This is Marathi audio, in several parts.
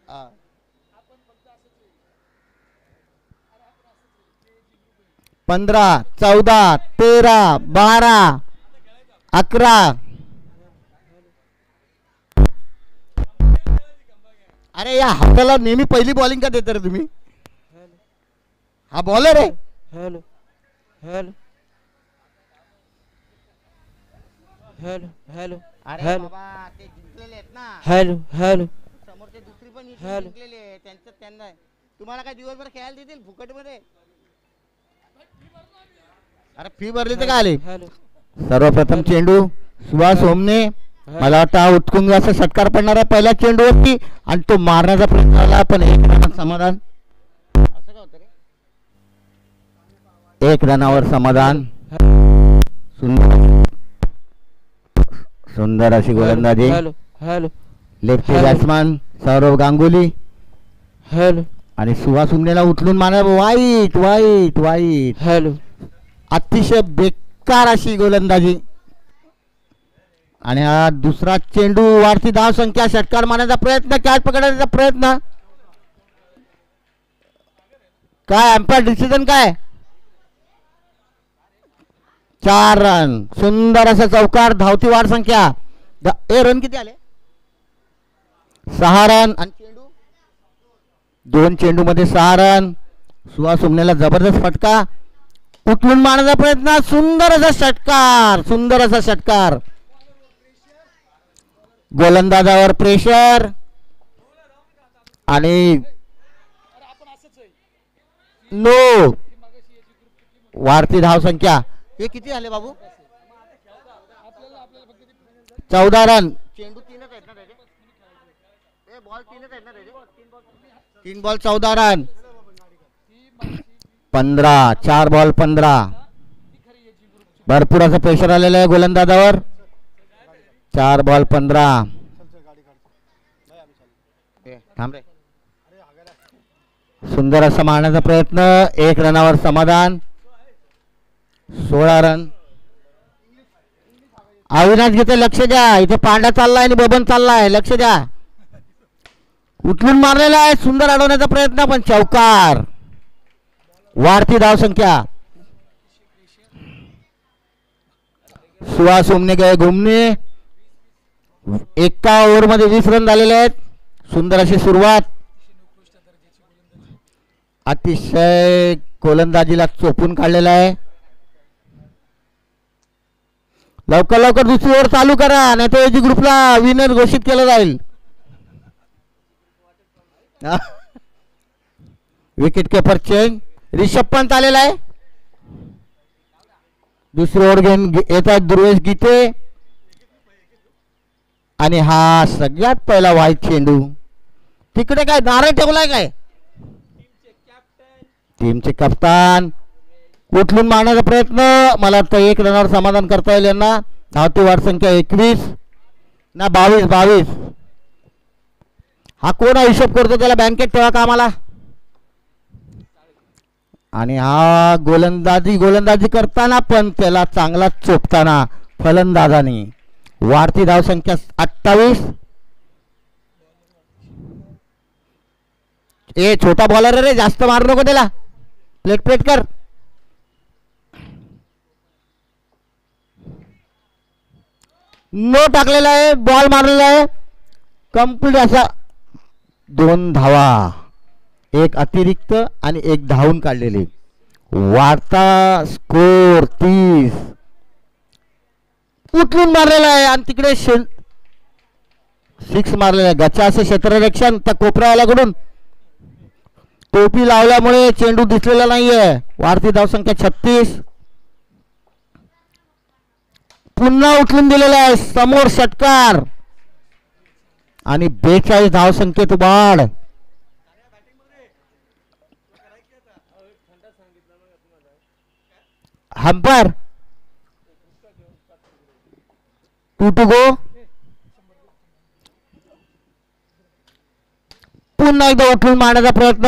हा. 15, 14, 13, 12, 11. अरे या हाताला नेहमी पहिली बॉलिंग का देता रे तुम्ही? हा बॉलर आहे. हॅलो हॅलो हॅलो हॅलो अरे हॅलो बाबा ते जिंकलेले आहेत ना. हॅलो हॅलो समोरचे दुसरी पण हॅलो. जिंकलेले आहे त्यांना तुम्हाला काय दिवसभर खेळायला देतील फुकट मध्ये? अरे फी भरली तर काय आले? हॅलो सर्वप्रथम चेंडू सुहास ओमने. मला वाटतं हा उत्तुंग असा षटकार पडणार आहे पहिल्या चेंडूवरती आणि तो मारण्याचा प्रयत्न झाला पण एक रनात समाधान. असं काय होतं रे? एक रनावर समाधान. सुंदर सुंदर अशी गोलंदाजी. Hello hello lefty hello. Batsman Sourav Ganguly hello आणि सुहास उमनेला उचलून मारणार. वाईट वाईट वाईट. हॅलो अतिशय बेकार अशी गोलंदाजी. आणि हा दुसरा चेंडू वाढती धाव संख्या षटकार मारण्याचा प्रयत्न कॅच पकडण्याचा प्रयत्न. काय अंपायर डिसिजन काय? 4 रन. सुंदर असा चौकार. धावती वाढ संख्या. रन किती आले? 6 रन. आणि चेंडू 2 चेंडू मध्ये 6 रन. सुहास उमनेला जबरदस्त फटका. उचलून मारण्याचा प्रयत्न. सुंदर असा षटकार. सुंदर असा षटकार. गोलंदाजावर प्रेशर आणि नो. वाढती धाव संख्या. हे किती झाले बाबू? 14 रन. चेंडू 3च आहेत ना त्याचे? बॉल 3च आहेत ना त्याचे? 3 बॉल 14 रन. 15. 4 बॉल 15. भरपूर असं प्रेशर आलेलं आहे गोलंदाजावर. 4 बॉल 15. थांब रे. सुंदर असा मारण्याचा प्रयत्न. 1 रनावर समाधान. 16 रन. अविनाश घेते. लक्ष द्या. इथे पांडा चाललाय आणि बबन चाललाय. लक्ष द्या. उचलून मारलेला आहे. सुंदर अडवण्याचा प्रयत्न पण चौकार. वाढती धाव संख्या. सुहास ओमने गए घुमने. एका ओव्हर मध्ये 20 रन झालेले आहेत. सुंदर अशी सुरुवात. अतिशय गोलंदाजीला चोपून काढलेला आहे. लवकर लवकर दुसरी ओव्हर चालू करा नाही तर एजी ग्रुपला विनर घोषित केलं जाईल. Wicket keeper change. Rishabh Pant आलेला आहे. दुसरी ओव्हर घेऊन येत आहेत दुर्वेश गीते. आणि हा सगळ्यात पहिला वाईट चेंडू. तिकडे काय नारळ ठेवलाय काय? टीमचे कप्तान. उचलून मारण्याचा प्रयत्न. मला वाटतं 1 रनावर समाधान करता येईल यांना. धावती वाढ संख्या 21 ना 22. हा कोण हिशोब करतो? त्याला बँकेत ठेवा कामाला. आणि हा गोलंदाजी करताना पण त्याला चांगला चोपताना फलंदाजाने. वाढती धाव संख्या 28. छोटा बॉलर रे. जास्त मारू नको त्याला. प्लेट कर. नो टाकलेला आहे. बॉल मारलेला आहे. कंप्लीट असा 2 धावा. 1 अतिरिक्त आणि 1 धावून काढलेली. वाढता स्कोर 30. उचलून मारलेला आहे आणि तिकडे 6 मारलेला आहे. गच्चा असे क्षेत्ररक्षण त्या कोपऱ्यावाल्याकडून. टोपी लावल्यामुळे चेंडू दिसलेला नाहीये. वाढती धावसंख्या 36. पुन्हा उचलून दिलेला आहे. समोर षटकार आणि 42 धावसंख्येत वाढ. Hamper 2 to go. पुन्हा एकदा उचलून मारण्याचा प्रयत्न.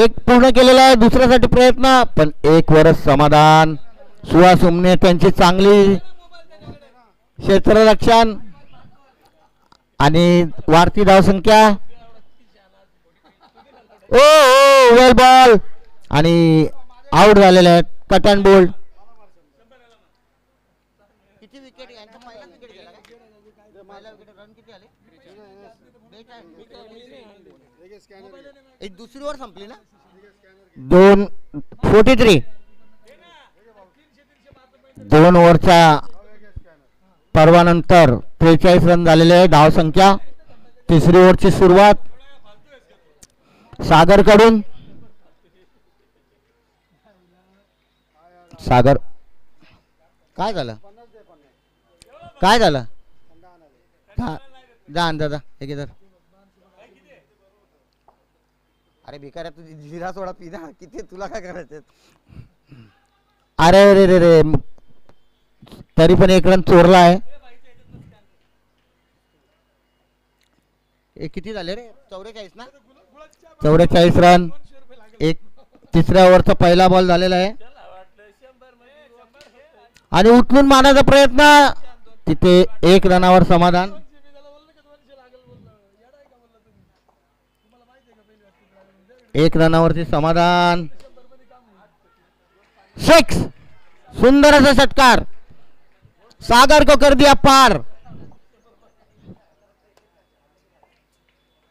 1 पूर्ण केलेला आहे. दुसऱ्यासाठी प्रयत्न पण 1 वरच समाधान. सुहास ओमने त्यांची चांगली क्षेत्ररक्षण आणि वाढती धावसंख्या. ओ ओ वेल बॉल आणि आउट झालेले आहेत. Cut and bowled. किती विकेट पहिला विकेट गेला पहिला विकेट रन किती आले. एक दुसरी ओव्हर संपली ना. 43 2 ओव्हरच्या पर्वानंतर 43 रन झालेले आहे. धाव संख्या. तिसरी ओव्हरची सुरुवात सागर कडून. सागर काय झालं काय झालं. जा अंदाजा एक इधर. अरे भिकाऱ्या तुझी जिरा सोडा पिना किती तुला काय करायचं. अरे रे रे रे तरी पण एक रन चोरला आहे. किती झाले रे 44 ना. 44 रन. एक तिसऱ्या ओव्हरचा पहिला बॉल झालेला आहे आणि उचलून मारण्याचा प्रयत्न. तिथे 1 रनावर समाधान. एक रनावरती समाधान. 6 सुंदर असा षटकार. सागर को कर दिया पार.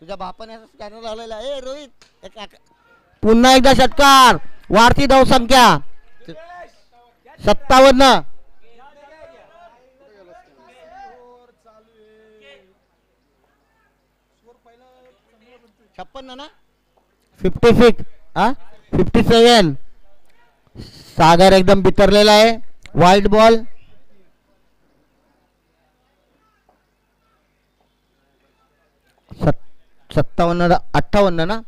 तुझ्या बापाने स्कॅनर लावलेला आहे रोहित. पुन्हा एकदा षटकार. वाढती धाव संख्या 57. छप्पन्न ना 56 57. सागर एकदम बिथरलेला आहे. वाईट बॉल. सत्तावन्न 58 ना.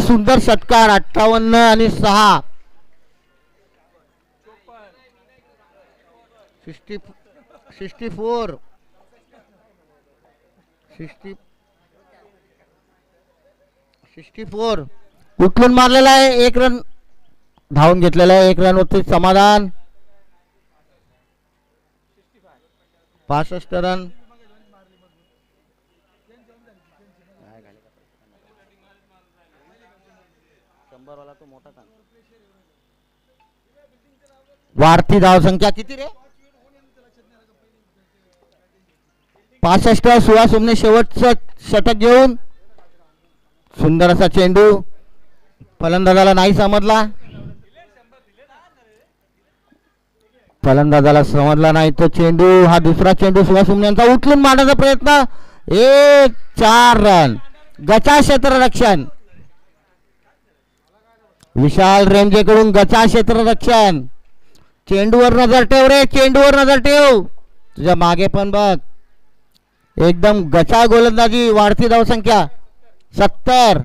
सुंदर षटकार. 58 आणि 6 64 64 उठून मारलेला आहे. 1 रन धावून घेतलेला आहे. 1 रन वरती समाधान. 65 रन. वाढती धाव संख्या किती रे. 65. सुहास उमने शेवटचं षटक घेऊन. सुंदर असा चेंडू फलंदाजाला नाही समजला. फलंदाजाला समजला नाही तो चेंडू. हा दुसरा चेंडू सुहास उमने यांचा उचलून मारण्याचा प्रयत्न. 4 रन. गचा क्षेत्ररक्षण. विशाल रेंजेकडून गचा क्षेत्ररक्षण. चेंडूवर नजर ठेव रे. चेंडूवर नजर ठेव. तुझ्या मागे पण बघ. एकदम गचा गोलंदाजी. वाढती धावसंख्या 70.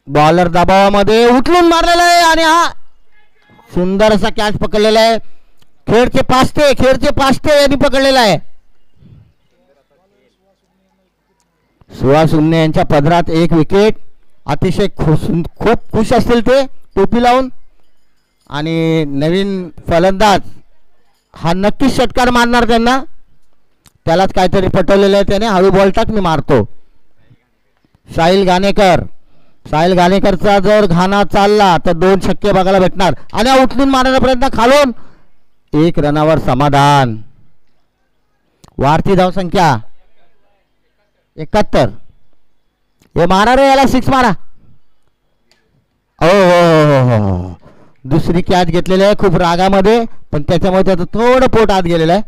बॉलर दबावामध्ये उचलून मारलेला आहे आणि हा सुंदर असा कॅच पकडलेला आहे. खेळचे पाष्टे यांनी पकडलेला आहे. सुहास उमने यांच्या पदरात 1 विकेट. अतिशय खूप खुश असतील ते टोपी लावून. आणि नवीन फलंदाज हा नक्कीच षटकार मारणार. त्यालाच काहीतरी पटवलेलं आहे त्याने. हळू बॉल टाक मी मारतो. साहिल गाणेकरचा जर घाना चालला तर 2 छक्के बघायला भेटणार. आणि उचलून मारण्याचा प्रयत्न खालून. 1 रनावर समाधान. वाढती धाव संख्या 71. हे मारा रे याला 6 मारा. हो दुसरी कॅच घेतलेली आहे खूप रागामध्ये. पण त्याच्यामुळे त्याचं थोडं पोट आत गेलेलं आहे.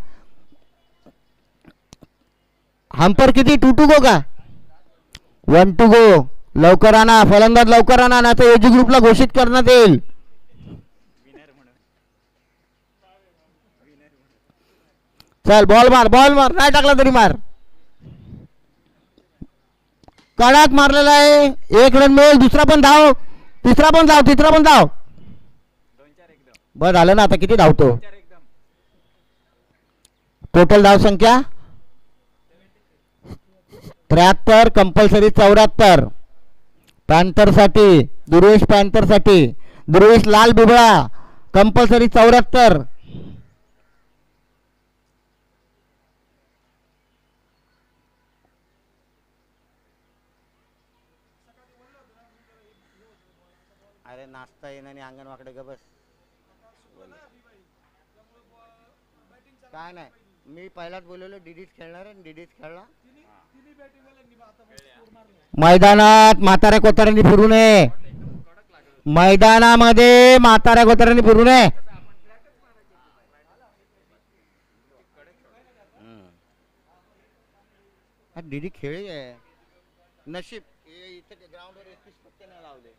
हंपर किती 2 टू गो का 1 टू गो. लवकर आणा फलंदाज. लवकर आणा ना तर एजी ग्रुपला घोषित करण्यात येईल. चल बॉल मार नाही टाकला तरी मार. कडक मारलेला आहे. 1 रन मिळेल. दुसरा पण धाव. तिसरा पण धाव. बस झालं ना. आता किती धावतो. टोटल धाव संख्या 73. कंपल्सरी 74. पॅन्थरसाठी दुर्वेश लाल बिबळा. कंपल्सरी 74. अरे नाचता येईन आणि अंगण वाकडे ग बस. काय नाही, मी पहिलाच बोलवलो डीडीच खेळणार आणि डीडीच खेळला. मैदानात म्हाताऱ्या कोताऱ्यांनी फिरू नये. मैदानामध्ये म्हाताऱ्या कोताऱ्यांनी फिरू नये. डीडी खेळी आहे. नशीब ग्राउंडवर 21 पत्ते नाही लावले.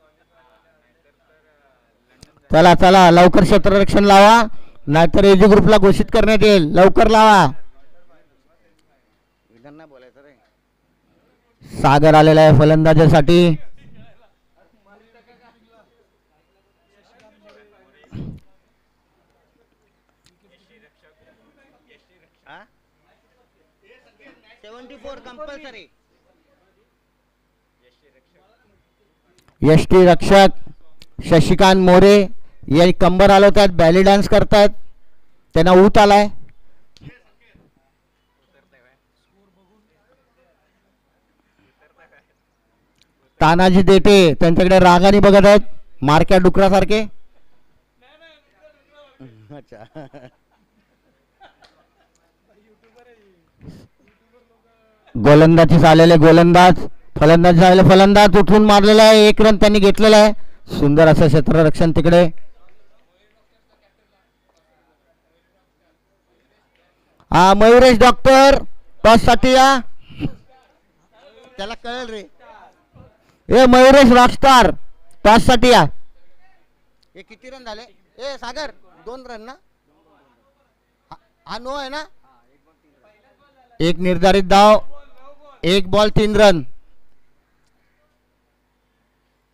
चला चला लवकर क्षेत्ररक्षण लावा, नाहीतर एजी ग्रुपला घोषित करण्यात येईल. लवकर लावा. विधान बोलायचं रे. सागर आलेला आहे फलंदाजीसाठी. हा? 74 कंपल्सरी. यष्टी रक्षक शशिकांत मोरे या कंबर हलवतात, बॅली डान्स करतात. त्यांना ऊत आलाय. तानाजी देटे त्यांच्याकडे रागाने बघत आहेत, मारक्या डुकरासारखे. अच्छा. गोलंदाजी झालेले गोलंदाज, फलंदाज झालेले फलंदाज उठून मारलेला आहे. 1 रन त्यांनी घेतलेला आहे. सुंदर असं क्षेत्ररक्षण तिकडे. हा मयुरेश डॉक्टर टॉस साठी या. त्याला कळेल रे. ए मयुरेश रॉकस्टार टॉस साठी या. हे किती रन झाले? ए सागर 2 रन ना. हा नो आहे ना. 1 निर्धारित धाव, 1 बॉल 3 रन.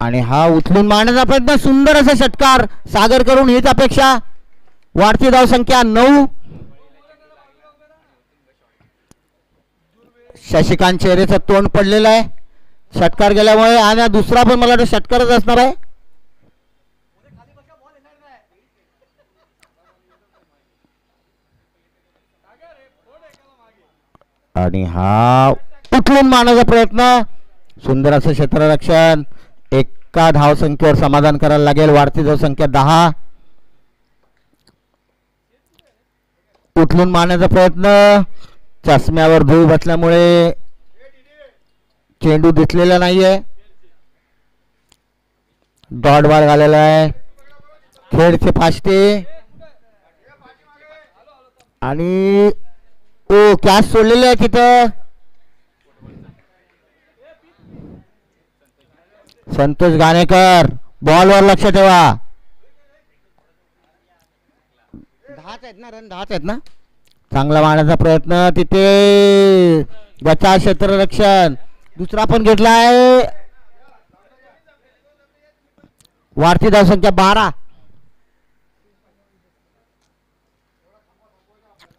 आणि हा उचलून मारण्याचा प्रयत्न. सुंदर असा षटकार सागर करून हीच अपेक्षा. वाढती धाव संख्या 9. शशिकांत चेहरेचं तोंड पडलेलं आहे षटकार गेल्यामुळे, आणि दुसरा पण मला वाटतं षटकारच असणार आहे. आणि हा उचलून मारण्याचा प्रयत्न. सुंदर असं क्षेत्ररक्षण. एका धाव संख्येवर समाधान करायला लागेल. वाढती धाव संख्या 10. उचलून मारण्याचा प्रयत्न. चष्म्यावर धूळ बसल्यामुळे चेंडू दिसलेला नाहीये. डॉट बॉल घालेला आहे. खेळचे फास्टे आणि ओ कॅच सोडलेले आहे तिथं. संतोष गाणेकर बॉलवर लक्ष ठेवा. 10 आहेत ना रन, 10 आहेत ना. चांगला मारण्याचा प्रयत्न तिथे. बचाव क्षेत्ररक्षण दुसरा पण घेतला आहे. वाढती धावसंख्या 12.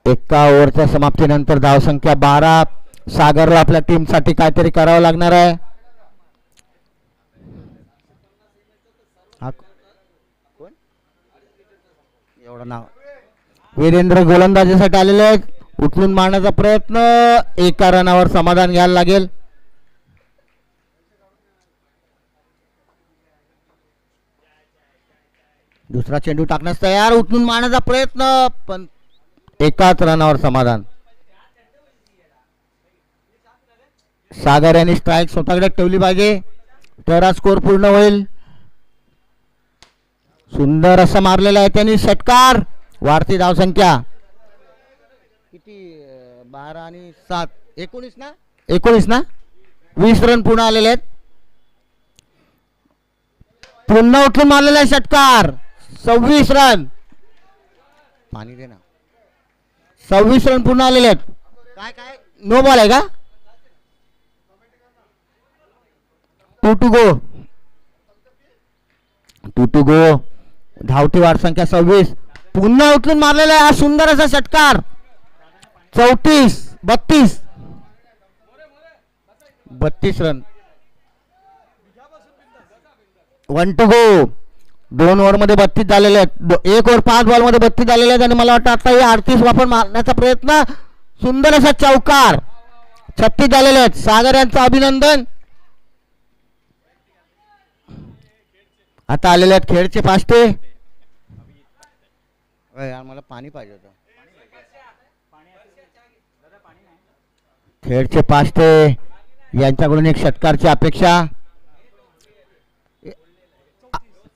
एका ओव्हरच्या समाप्तीनंतर धावसंख्या 12. सागरला आपल्या टीम साठी काहीतरी करावं लागणार आहे. कोण एवढं नाव. वीरेंद्र गोलंदाजीसाठी आलेले आहेत. उचलून मारण्याचा प्रयत्न. 1 रनावर समाधान घ्यायला लागेल. दुसरा चेंडू टाकण्यास तयार. उचलून मारण्याचा प्रयत्न, पण 1 रनावर समाधान. सागर यांनी स्ट्राईक स्वतःकडे ठेवली पाहिजे तर हा स्कोर पूर्ण होईल. सुंदर असं मारलेला आहे त्यांनी षटकार. वाढती धावसंख्या किती? 12 आणि 7 19 ना. 19 ना. 20 रन पुन्हा आलेले आहेत. पुन्हा उठून मारलेला आहे षटकार. 26 रन. पाणी दे ना. 26 रन पुन्हा आलेले आहेत. काय काय नो बॉल आहे का? 2 to go. 2 to go. धावती वाढ संख्या 26. पुन्हा उचलून मारलेला आहे हा सुंदर असा षटकार. 34 32 32 रन. 1 to go. 2 ओव्हर मध्ये 32 झालेले आहेत. 1 ओव्हर 5 बॉल मध्ये 32 झालेले आहेत. आणि मला वाटतं आता हे 38 वापर मारण्याचा प्रयत्न. सुंदर असा चौकार. 36 झालेले आहेत. सागर यांचं अभिनंदन. आता आलेले आहेत खेळचे पाष्टे. अरे यार मला पाणी पाहिजे होतं. खेळचे पाष्टे यांच्याकडून एक षटकारची अपेक्षा.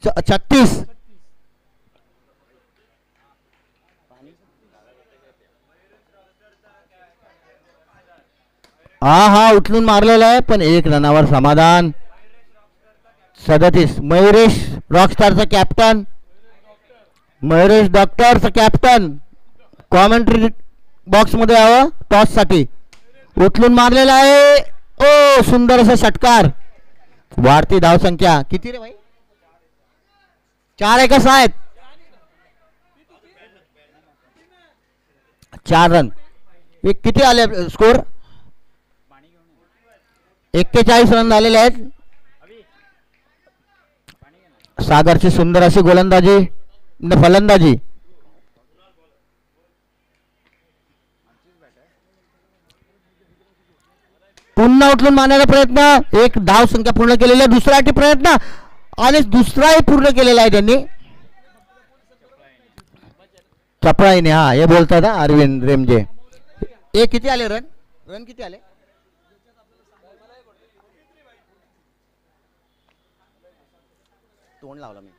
36. हा उचलून मारलेला आहे पण 1 रनावर समाधान. 37. मयुरेश रॉकस्टारचा कॅप्टन, मयुरेश डॉक्टरचा कॅप्टन कॉमेंट्री बॉक्स मध्ये यावं टॉस साठी. उचलून मारलेला आहे. ओ सुंदर असा षटकार. वाढती धावसंख्या किती रे भाई? 4 एकच आहेत. 4 रन. किती आले स्कोर? 41 रन झालेले आहेत. सागरची सुंदर अशी गोलंदाजी फलंदाजी. पुन्हा उचलून मारण्याचा प्रयत्न. 1 धाव संख्या पूर्ण केलेली आहे. दुसरा प्रयत्न आणि दुसराही पूर्ण केलेला आहे त्यांनी. चपळाईने. हा हे बोलतात हा अरविंद रेमजे. किती आले रन? रन किती आले? तोंड लावला मी.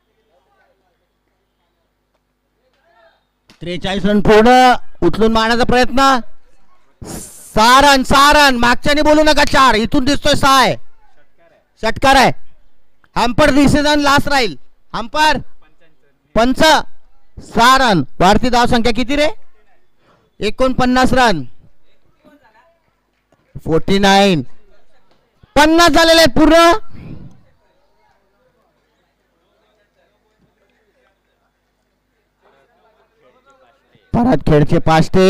43 रन पूर्ण. उचलून मारण्याचा प्रयत्न. 6 रन. मागच्याने बोलू नका. 4 इथून दिसतोय 6 आहे. षटकार आहे. हंपर डिसिजन लास्ट राहील. हंपर पंच. 6 रन. वाढती धाव संख्या किती रे? 49 रन. 49. 50 झालेले आहेत पूर्ण. परत खेळचे पाष्टे.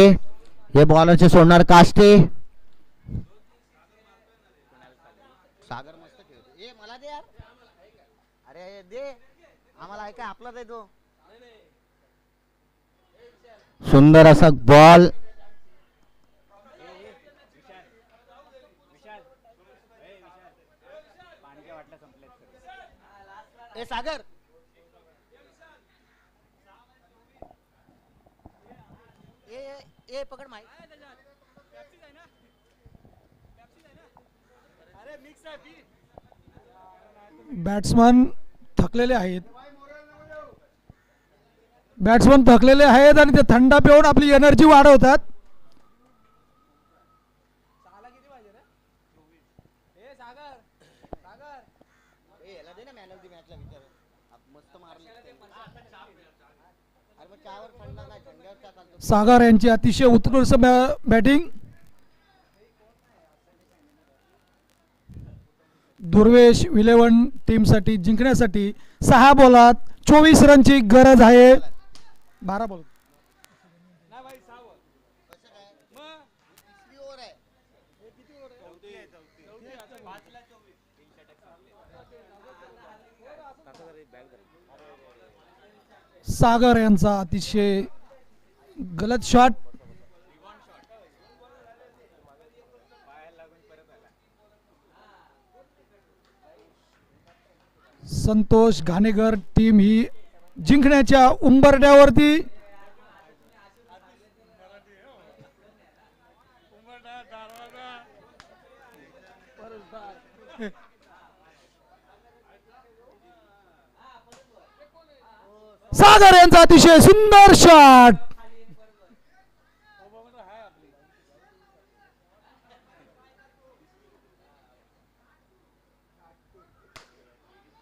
हे बॉलरचे सोडणार काष्टे. सागर मस्त खेळतो. मला दे यार. अरे दे आम्हाला. ऐका आपलाच आहे तो. सुंदर असा बॉल. सागर पकड माई. बॅट्समन थकलेले आहेत. आणि ते थंड पिऊन आपली एनर्जी वाढवतात. सागर यांची अतिशय उत्कृष्ट बॅटिंग. दुर्वेश 11 टीमसाठी जिंकण्यासाठी 6 बॉलात 24 रनची गरज आहे. 12 बॉल. सागर यांचा अतिशय गलत शॉट. संतोष घाणेकर टीम ही जिंकण्याच्या उंबरठ्यावरती. सागर यांचा अतिशय सुंदर शॉट.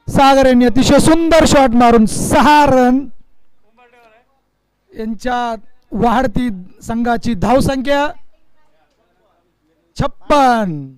सागर यांनी अतिशय सुंदर शॉट मारून 6 रन. यांच्या वाढती संघाची धावसंख्या 56.